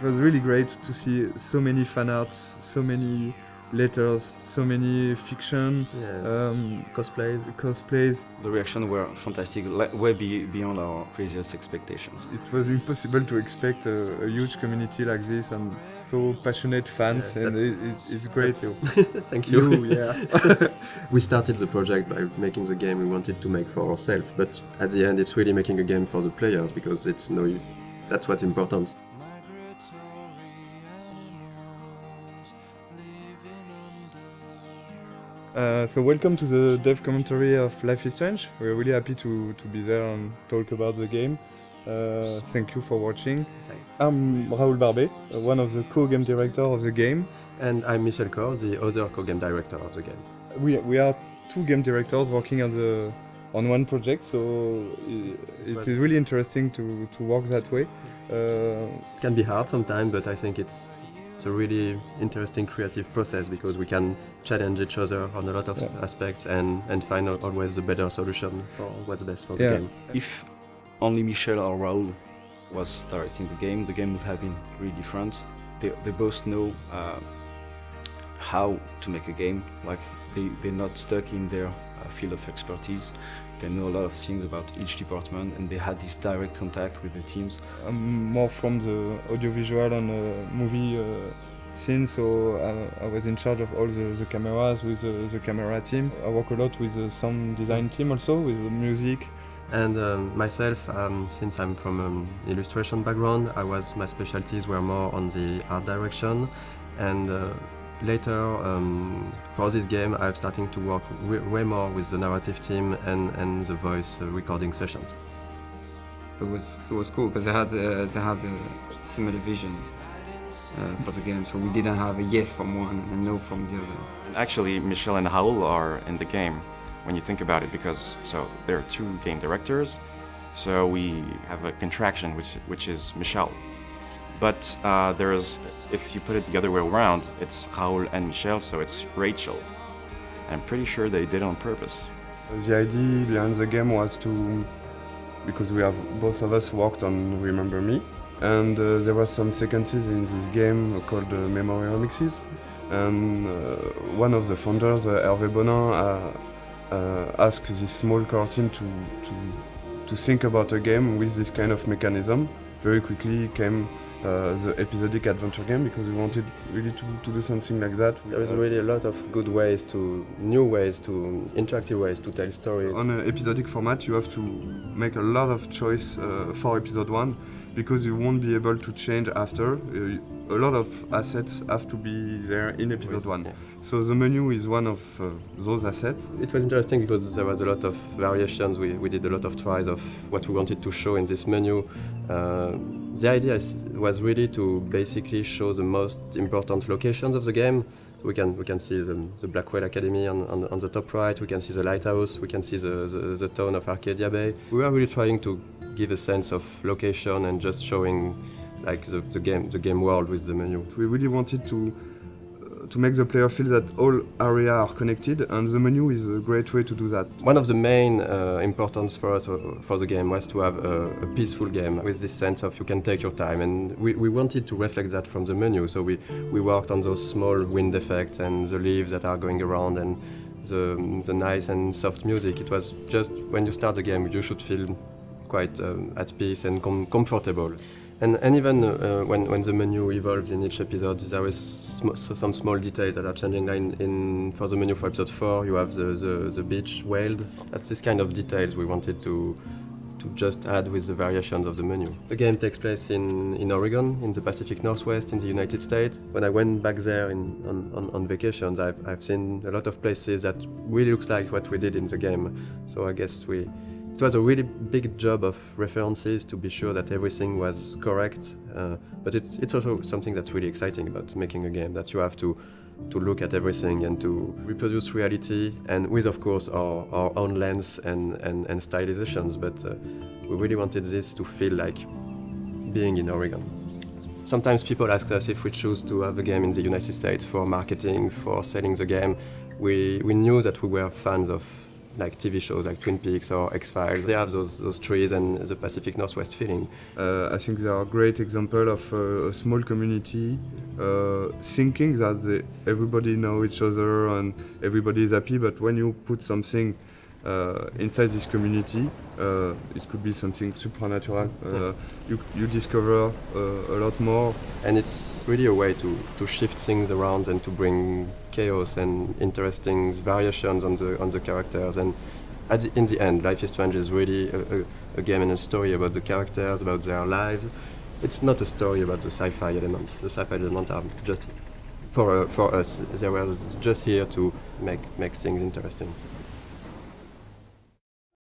was really great to see so many fan arts, so many letters, so many fiction, cosplays. The reactions were fantastic, way beyond our craziest expectations. It was impossible to expect a huge community like this and so passionate fans, and it's great. Thank you. Yeah. We started the project by making the game we wanted to make for ourselves, but at the end it's really making a game for the players, because that's what's important. So welcome to the dev commentary of Life is Strange. We're really happy to be there and talk about the game. Thank you for watching. Thanks. I'm Raoul Barbet, one of the co-game director of the game. And I'm Michel Cor, the other co-game director of the game. We are two game directors working on one project, so it's really interesting to work that way. It can be hard sometimes, but I think it's a really interesting creative process, because we can challenge each other on a lot of aspects and find always the better solution for what's best for the game. If only Michel or Raoul was directing the game would have been really different. They both know how to make a game. Like they're not stuck in their field of expertise. They know a lot of things about each department, and they had this direct contact with the teams. I'm more from the audiovisual and movie scene, so I was in charge of all the cameras with the camera team. I work a lot with the sound design team also, with the music. And myself, since I'm from an illustration background, my specialties were more on the art direction, and later, for this game, I'm starting to work way more with the narrative team and the voice recording sessions. It was cool because they had a similar vision for the game, so we didn't have a yes from one and a no from the other. And actually, Michel and Raoul are in the game when you think about it, because there are two game directors, so we have a contraction which is Michel. But if you put it the other way around, it's Raoul and Michel, so it's Rachel. I'm pretty sure they did it on purpose. The idea behind the game was because both of us worked on Remember Me, and there was some sequences in this game called Memory Remixes, and one of the founders, Hervé Bonin, asked this small core team to think about a game with this kind of mechanism. Very quickly came the episodic adventure game, because we wanted really to do something like that. There is really a lot of good interactive ways to tell stories. On an episodic format, you have to make a lot of choice for episode 1, because you won't be able to change after. A lot of assets have to be there in episode 1. Yeah. So the menu is one of those assets. It was interesting because there was a lot of variations. We did a lot of tries of what we wanted to show in this menu. The idea was really to basically show the most important locations of the game. So we can see the Blackwell Academy on the top right, we can see the lighthouse, we can see the town of Arcadia Bay. We were really trying to give a sense of location and just showing like the game world with the menu. We really wanted to make the player feel that all areas are connected, and the menu is a great way to do that. One of the main importance for us for the game was to have a peaceful game with this sense of you can take your time, and we wanted to reflect that from the menu. So we worked on those small wind effects and the leaves that are going around and the nice and soft music. It was just when you start the game you should feel quite at peace and comfortable. And even when the menu evolves in each episode, there is some small details that are changing. For the menu for episode 4, you have the beach wailed. That's this kind of details we wanted to just add with the variations of the menu. The game takes place in Oregon, in the Pacific Northwest, in the United States. When I went back there on vacations, I've seen a lot of places that really looks like what we did in the game. So I guess it was a really big job of references to be sure that everything was correct, but it's also something that's really exciting about making a game, that you have to look at everything and to reproduce reality, and with, of course, our own lens and stylizations, but we really wanted this to feel like being in Oregon. Sometimes people ask us if we choose to have a game in the United States for marketing, for selling the game. We knew that we were fans of like TV shows like Twin Peaks or X-Files. They have those trees and the Pacific Northwest feeling. I think they are a great example of a small community thinking that everybody know each other and everybody is happy, but when you put something inside this community, it could be something supernatural. You discover a lot more. And it's really a way to shift things around and to bring chaos and interesting variations on the characters. And in the end, Life is Strange is really a game and a story about the characters, about their lives. It's not a story about the sci-fi elements. The sci-fi elements are just, for us, they were just here to make things interesting.